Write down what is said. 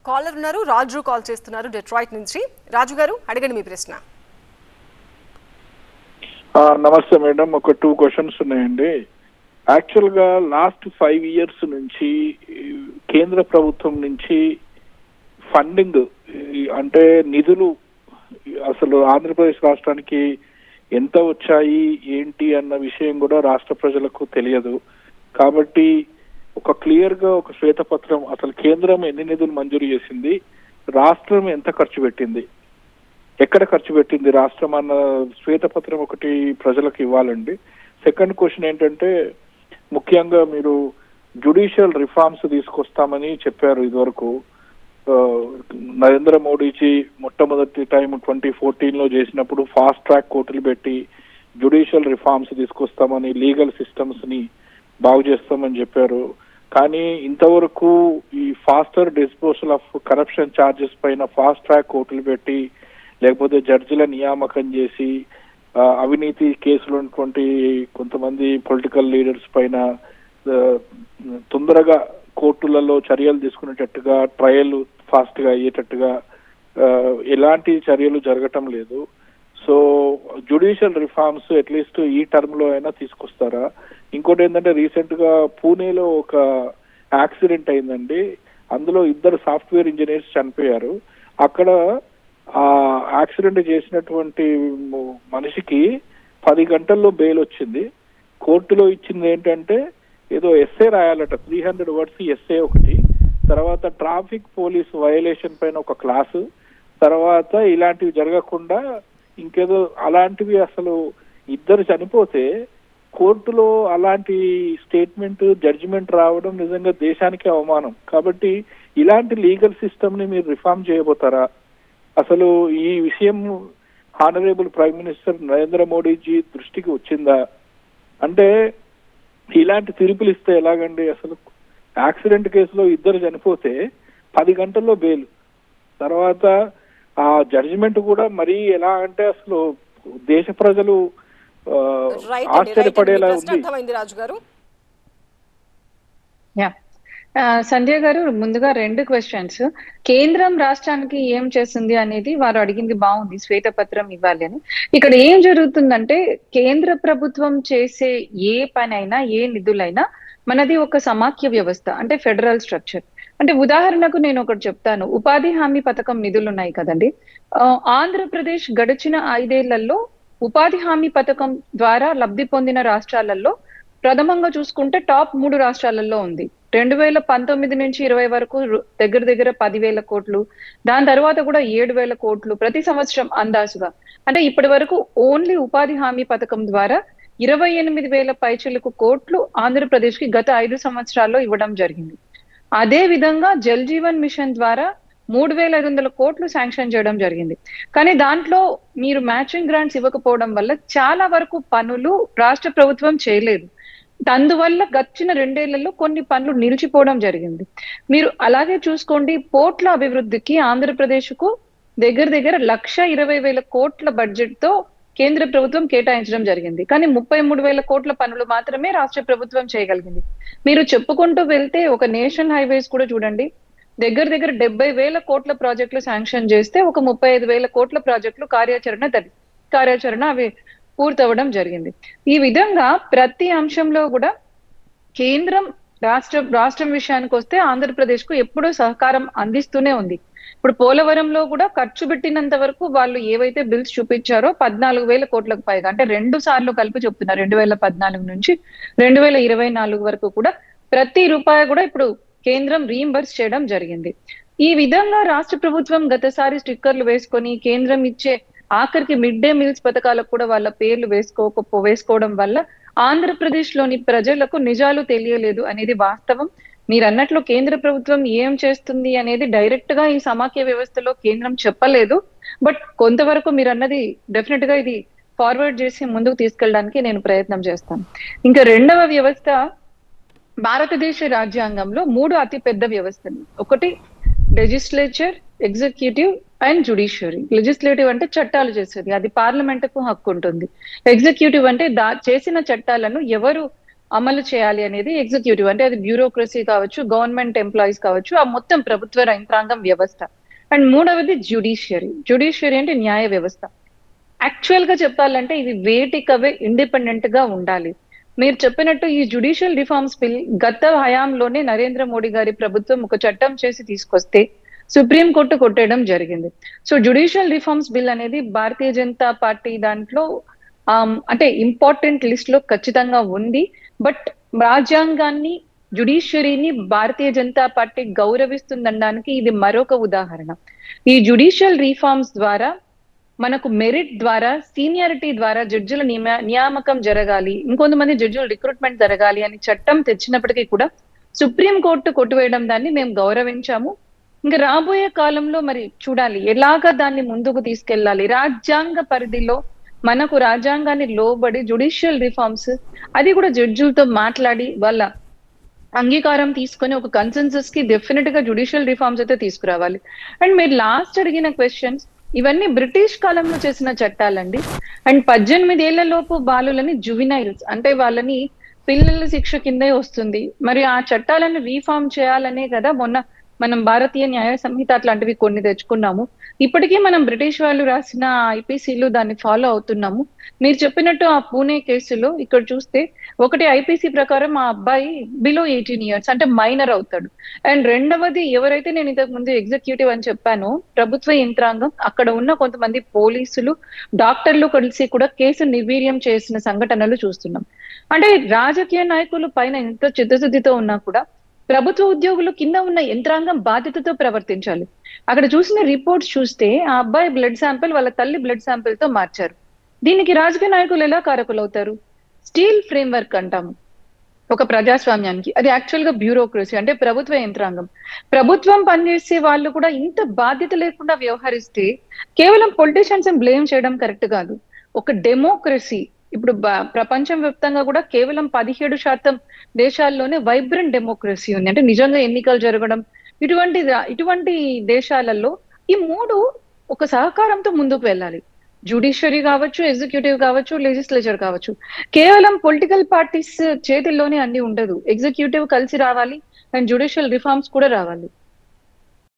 Caller ఉన్నారు, రాజు call చేస్తున్నారు Detroit నుంచి. రాజు గారు అడగండి మీ ప్రశ్న. నమస్తే మేడం, ఒక 2 క్వశ్చన్స్ ఉన్నాయండి. యాక్చువల్ గా లాస్ట్ 5 years నుంచి కేంద్ర ప్రభుత్వం నుంచి ఫండింగ్ అంటే నిధులు అసలు ఆంధ్రప్రదేశ్ రాష్ట్రానికి ఎంత వచ్చాయి ఏంటి అన్న విషయం కూడా రాష్ట్ర ప్రజలకు తెలియదు. కాబట్టి ఒక క్లియర్ గా ఒక శ్వేతపత్రం, అసలు కేంద్రం ఎన్ని నిధులు మంజూరు చేసింది, రాష్ట్రం ఎంత ఖర్చు పెట్టింది, ఎక్కడ ఖర్చు పెట్టింది రాష్ట్రం అన్న శ్వేతపత్రం ఒకటి ప్రజలకు ఇవ్వాలండి. సెకండ్ క్వశ్చన్ ఏంటంటే, ముఖ్యంగా మీరు జ్యుడిషియల్ రిఫార్మ్స్ తీసుకొస్తామని చెప్పారు ఇదివరకు. నరేంద్ర మోడీజీ మొట్టమొదటి టైం 2014 చేసినప్పుడు ఫాస్ట్ ట్రాక్ కోర్టులు పెట్టి జ్యుడిషియల్ రిఫార్మ్స్ తీసుకొస్తామని, లీగల్ సిస్టమ్స్ ని బాగు చేస్తామని చెప్పారు. కానీ ఇంతవరకు ఈ faster disposal of corruption charges పైన ఫాస్ట్ ట్రాక్ కోర్టులు పెట్టి, లేకపోతే జడ్జిల నియామకం చేసి, అవినీతి కేసులు ఉన్నటువంటి కొంతమంది పొలిటికల్ లీడర్స్ పైన తొందరగా కోర్టులలో చర్యలు తీసుకునేటట్టుగా, ట్రయల్ ఫాస్ట్ గా అయ్యేటట్టుగా ఎలాంటి చర్యలు జరగటం లేదు. సో జ్యుడిషియల్ రిఫార్మ్స్ అట్లీస్ట్ ఈ టర్మ్ లో అయినా తీసుకొస్తారా? ఇంకోటి ఏంటంటే, రీసెంట్ గా పూణేలో ఒక యాక్సిడెంట్ అయిందండి. అందులో 2 సాఫ్ట్వేర్ ఇంజనీర్స్ చనిపోయారు. అక్కడ ఆ యాక్సిడెంట్ చేసినటువంటి మనిషికి 10 గంటల్లో బెయిల్ వచ్చింది. కోర్టులో ఇచ్చింది ఏంటంటే, ఏదో ఎస్ఏ రాయాలట, 300 words ఎస్ఏ ఒకటి, తర్వాత ట్రాఫిక్ పోలీస్ వయలేషన్ పైన ఒక క్లాసు, తర్వాత ఇలాంటివి జరగకుండా ఇంకేదో అలాంటివి. అసలు 2 చనిపోతే కోర్టులో అలాంటి స్టేట్మెంట్, జడ్జిమెంట్ రావడం నిజంగా దేశానికి అవమానం. కాబట్టి ఇలాంటి లీగల్ సిస్టమ్ ని మీరు రిఫార్మ్ చేయబోతారా? అసలు ఈ విషయం honourable prime minister Narendra Modiji దృష్టికి వచ్చిందా? అంటే ఇలాంటి తీర్పులు ఇస్తే ఎలాగండి? అసలు యాక్సిడెంట్ కేసులో 2 చనిపోతే 10 గంటల్లో బెయిల్, తర్వాత ఆ జడ్జిమెంట్ కూడా మరీ ఎలా అంటే అసలు దేశ ప్రజలు ఆశ్చర్యపడేలా ఉంది. రాజు గారు, సంధ్య గారు, ముందుగా 2 క్వశ్చన్స్. కేంద్రం రాష్ట్రానికి ఏం చేస్తుంది అనేది వారు అడిగింది బాగుంది, శ్వేతపత్రం ఇవ్వాలి అని. ఇక్కడ ఏం జరుగుతుందంటే, కేంద్ర ప్రభుత్వం చేసే ఏ పనైనా, ఏ నిధులైనా మనది ఒక సమాఖ్య వ్యవస్థ, అంటే ఫెడరల్ స్ట్రక్చర్. అంటే ఉదాహరణకు నేను ఒకటి చెప్తాను. ఉపాధి హామీ పథకం నిధులు ఉన్నాయి కదండి. ఆంధ్రప్రదేశ్ గడిచిన 5 ఏళ్లలో ఉపాధి హామీ పథకం ద్వారా లబ్ధి పొందిన రాష్ట్రాలలో ప్రథమంగా చూసుకుంటే టాప్ 3 రాష్ట్రాలలో ఉంది. 2019 నుంచి 20 వరకు దగ్గర దగ్గర 10,000 కోట్లు, దాని తర్వాత కూడా 7,000 కోట్లు ప్రతి సంవత్సరం అందాజుగా. అంటే ఇప్పటి వరకు ఓన్లీ ఉపాధి హామీ పథకం ద్వారా 28,000 పైచిలకు కోట్లు ఆంధ్రప్రదేశ్ కి గత 5 సంవత్సరాల్లో ఇవ్వడం జరిగింది. అదే విధంగా జల్ జీవన్ మిషన్ ద్వారా 3,500 కోట్లు శాంక్షన్ చేయడం జరిగింది. కానీ దాంట్లో మీరు మ్యాచింగ్ గ్రాంట్స్ ఇవ్వకపోవడం వల్ల చాలా వరకు పనులు రాష్ట్ర ప్రభుత్వం చేయలేదు. అందువల్ల గడిచిన 2 ఏళ్లలో కొన్ని పనులు నిలిచిపోవడం జరిగింది. మీరు అలాగే చూసుకోండి, పోర్ట్ల అభివృద్ధికి ఆంధ్రప్రదేశ్ కు దగ్గర దగ్గర 1,20,000 కోట్ల బడ్జెట్ తో కేంద్ర ప్రభుత్వం కేటాయించడం జరిగింది. కానీ 33,000 కోట్ల పనులు మాత్రమే రాష్ట్ర ప్రభుత్వం చేయగలిగింది. మీరు చెప్పుకుంటూ వెళ్తే ఒక నేషనల్ హైవేస్ కూడా చూడండి, దగ్గర దగ్గర 70,000 కోట్ల ప్రాజెక్టులు శాంక్షన్ చేస్తే ఒక 35,000 కోట్ల ప్రాజెక్టులు కార్యాచరణ అవి పూర్తవడం జరిగింది. ఈ విధంగా ప్రతి అంశంలో కూడా కేంద్రం రాష్ట్రం విషయానికి వస్తే ఆంధ్రప్రదేశ్ కు ఎప్పుడూ సహకారం అందిస్తూనే ఉంది. ఇప్పుడు పోలవరంలో కూడా ఖర్చు పెట్టినంత వరకు వాళ్ళు ఏవైతే బిల్స్ చూపించారో 14,000 కోట్లకు పైగా, అంటే 2 సార్లు కలిపి చెప్తున్నారు. 2014 నుంచి 2024 వరకు కూడా ప్రతి రూపాయి కూడా ఇప్పుడు కేంద్రం రీయింబర్స్ చేయడం జరిగింది. ఈ విధంగా రాష్ట్ర ప్రభుత్వం గతసారి స్టిక్కర్లు వేసుకొని కేంద్రం ఇచ్చే ఆఖరికి మిడ్ డే మీల్స్ పథకాలకు కూడా వాళ్ళ పేర్లు వేసుకోవడం వల్ల ఆంధ్రప్రదేశ్ లోని ప్రజలకు నిజాలు తెలియలేదు అనేది వాస్తవం. మీరు అన్నట్లు కేంద్ర ప్రభుత్వం ఏం చేస్తుంది అనేది డైరెక్ట్ గా ఈ సమాఖ్య వ్యవస్థలో కేంద్రం చెప్పలేదు. బట్ కొంతవరకు మీరు అన్నది డెఫినెట్ గా ఇది ఫార్వర్డ్ చేసి ముందుకు తీసుకెళ్ళడానికి నేను ప్రయత్నం చేస్తాను. ఇంకా 2వ వ్యవస్థ, భారతదేశ రాజ్యాంగంలో 3 అతి పెద్ద వ్యవస్థలు. ఒకటి legislature, executive and judiciary. Legislative అంటే చట్టాలు చేసేది, అది పార్లమెంట్ కు హక్కు ఉంటుంది. ఎగ్జిక్యూటివ్ అంటే చేసిన చట్టాలను ఎవరు అమలు చేయాలి అనేది ఎగ్జిక్యూటివ్, అంటే అది బ్యూరోక్రసీ కావచ్చు, గవర్నమెంట్ ఎంప్లాయీస్ కావచ్చు, ఆ మొత్తం ప్రభుత్వ యంత్రాంగం వ్యవస్థ. అండ్ మూడవది జ్యుడిషియరీ అంటే న్యాయ వ్యవస్థ. యాక్చువల్ గా చెప్పాలంటే ఇది వేటికవే ఇండిపెండెంట్ గా ఉండాలి. మీరు చెప్పినట్టు ఈ జ్యుడిషియల్ రిఫార్మ్స్ బిల్ గత హయాంలోనే నరేంద్ర మోడీ గారి ప్రభుత్వం ఒక చట్టం చేసి తీసుకొస్తే సుప్రీంకోర్టు కొట్టేయడం జరిగింది. సో జ్యుడిషియల్ రిఫార్మ్స్ బిల్ అనేది భారతీయ జనతా పార్టీ దాంట్లో అంటే ఇంపార్టెంట్ లిస్ట్ లో ఖచ్చితంగా ఉంది. బట్ రాజ్యాంగాన్ని, జ్యుడిషియరీని భారతీయ జనతా పార్టీ గౌరవిస్తుందనడానికి ఇది మరొక ఉదాహరణ. ఈ జ్యుడిషియల్ రిఫార్మ్స్ ద్వారా మనకు మెరిట్ ద్వారా, సీనియారిటీ ద్వారా జడ్జిల నియామకం జరగాలి, ఇంకొంతమంది జడ్జిల రిక్రూట్మెంట్ జరగాలి అని చట్టం తెచ్చినప్పటికీ కూడా సుప్రీంకోర్టు కొట్టువేయడం దాన్ని మేము గౌరవించాము. ఇంకా రాబోయే కాలంలో మరి చూడాలి ఎలాగా దాన్ని ముందుకు తీసుకెళ్లాలి. రాజ్యాంగ పరిధిలో మనకు రాజ్యాంగాన్ని లోబడి జ్యుడిషియల్ రిఫార్మ్స్, అది కూడా జడ్జిలతో మాట్లాడి వాళ్ళ అంగీకారం తీసుకొని ఒక కన్సెన్సస్ కి డెఫినెట్ గా జ్యుడిషియల్ రిఫార్మ్స్ అయితే తీసుకురావాలి. అండ్ మీరు లాస్ట్ అడిగిన క్వశ్చన్స్ ఇవన్నీ బ్రిటిష్ కాలంలో చేసిన చట్టాలండి. అండ్ 18 ఏళ్ల లోపు బాలులని జువినైల్స్ అంటే వాళ్ళని పిల్లల శిక్ష కిందే వస్తుంది. మరి ఆ చట్టాలను రీఫార్మ్ చేయాలనే కదా మొన్న మనం భారతీయ న్యాయ సంహిత అట్లాంటివి కొన్ని తెచ్చుకున్నాము. ఇప్పటికీ మనం బ్రిటిష్ వాళ్ళు రాసిన ఐపీసీలు దాన్ని ఫాలో అవుతున్నాము. మీరు చెప్పినట్టు ఆ పూణే కేసులో ఇక్కడ చూస్తే ఒకటి ఐపీసీ ప్రకారం ఆ అబ్బాయి బిలో 18 years అంటే మైనర్ అవుతాడు. అండ్ రెండవది ఎవరైతే నేను ఇంతకు ముందు ఎగ్జిక్యూటివ్ అని చెప్పానో ప్రభుత్వ యంత్రాంగం, అక్కడ ఉన్న కొంతమంది పోలీసులు, డాక్టర్లు కలిసి కూడా కేసు నిర్వీర్యం చేసిన సంఘటనలు చూస్తున్నాం. అంటే రాజకీయ నాయకులు పైన ఎంత చిత్తశుద్ధితో ఉన్నా కూడా ప్రభుత్వ ఉద్యోగులు కింద ఉన్న యంత్రాంగం బాధ్యతతో ప్రవర్తించాలి. అక్కడ చూసిన రిపోర్ట్స్ చూస్తే ఆ అబ్బాయి బ్లడ్ శాంపిల్ వాళ్ళ తల్లి బ్లడ్ శాంపిల్ తో మార్చారు. దీనికి రాజకీయ నాయకులు ఎలా కారకులవుతారు? స్టీల్ ఫ్రేమ్వర్క్ అంటాము ఒక ప్రజాస్వామ్యానికి, అది యాక్చువల్ గా బ్యూరోక్రసీ అంటే ప్రభుత్వ యంత్రాంగం. ప్రభుత్వం పనిచేసే వాళ్ళు కూడా ఇంత బాధ్యత లేకుండా వ్యవహరిస్తే కేవలం పొలిటీషియన్స్ బ్లేమ్ చేయడం కరెక్ట్ కాదు. ఒక డెమోక్రసీ ఇప్పుడు ప్రపంచం వ్యాప్తంగా కూడా కేవలం 17% దేశాల్లోనే వైబ్రెంట్ డెమోక్రసీ ఉంది, అంటే నిజంగా ఎన్నికలు జరగడం. ఇటువంటి దేశాలలో ఈ మూడు ఒక సహకారంతో ముందుకు వెళ్ళాలి. జ్యుడిషియరీ కావచ్చు, ఎగ్జిక్యూటివ్ కావచ్చు, లెజిస్లేచర్ కావచ్చు. కేవలం పొలిటికల్ పార్టీస్ చేతిల్లోనే అన్ని ఉండదు. ఎగ్జిక్యూటివ్ కలిసి రావాలి అండ్ జ్యుడిషియల్ రిఫార్మ్స్ కూడా రావాలి.